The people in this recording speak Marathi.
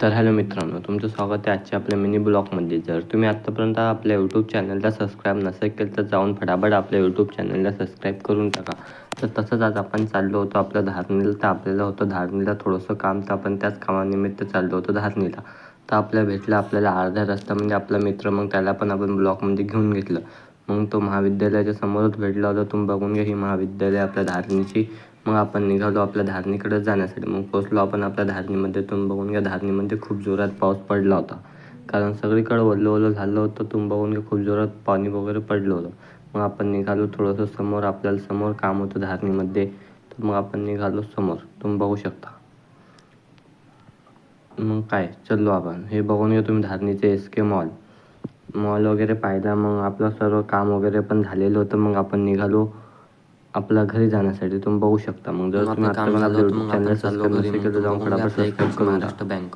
तर हॅलो मित्रांनो, तुमचं स्वागत आहे आजच्या आपल्या मिनी ब्लॉगमध्ये. जर तुम्ही आत्तापर्यंत आपल्या यूट्यूब चॅनलला सबस्क्राईब नसेल केलं तर जाऊन फटाफट आपल्या यूट्यूब चॅनलला सबस्क्राईब करून टाका. तर तसंच आज आपण चाललो होतो आपल्या धारणीला. तर आपल्याला होतं धारणीला थोडंसं काम, तर आपण त्याच कामानिमित्त चाललो होतो धारणीला. तर आपल्याला अर्ध्या रस्त्यामध्ये आपला मित्र, मग त्याला पण आपण ब्लॉगमध्ये घेऊन घेतलं. मग तो महाविद्यालयाच्या समोरच भेटला होता. तुम्ही बघून घ्या ही महाविद्यालय आपल्या धारणीची. मग आपण निघालो आपल्या धारणीकडे जाण्यासाठी. मग पोचलो आपण आपल्या धारणीमध्ये. तुम्ही बघून घ्या धारणीमध्ये खूप जोरात पाऊस पडला होता, कारण सगळीकडे ओलं ओलं झालं होतं. तुम्ही बघून घ्या खूप जोरात पाणी वगैरे पडलं होतं. मग आपण निघालो थोडंसं समोर, आपल्याला समोर काम होतं धारणीमध्ये. तर मग आपण निघालो समोर, तुम्ही बघू शकता. मग काय चाललो आपण, हे बघून घ्या तुम्ही धारणीचे SK मॉल वगैरे पाहिला. मग आपलं सर्व काम वगैरे पण झालेलं होतं. मग आपण निघालो आपल्या घरी जाण्यासाठी. तुम्ही बघू शकता. मग जर तुम्ही आपलं काम आत्ता पण झालं आपल्या होतं, यूट्यूब मग चॅनल आपण चाललो सबस्क्राईब घरी. नसेल मग केलं तर तुम्ही जाऊन बघून घ्या फटाफट आपल्या सबस्क्राईब इकडची करून टाका. महाराष्ट्र बँक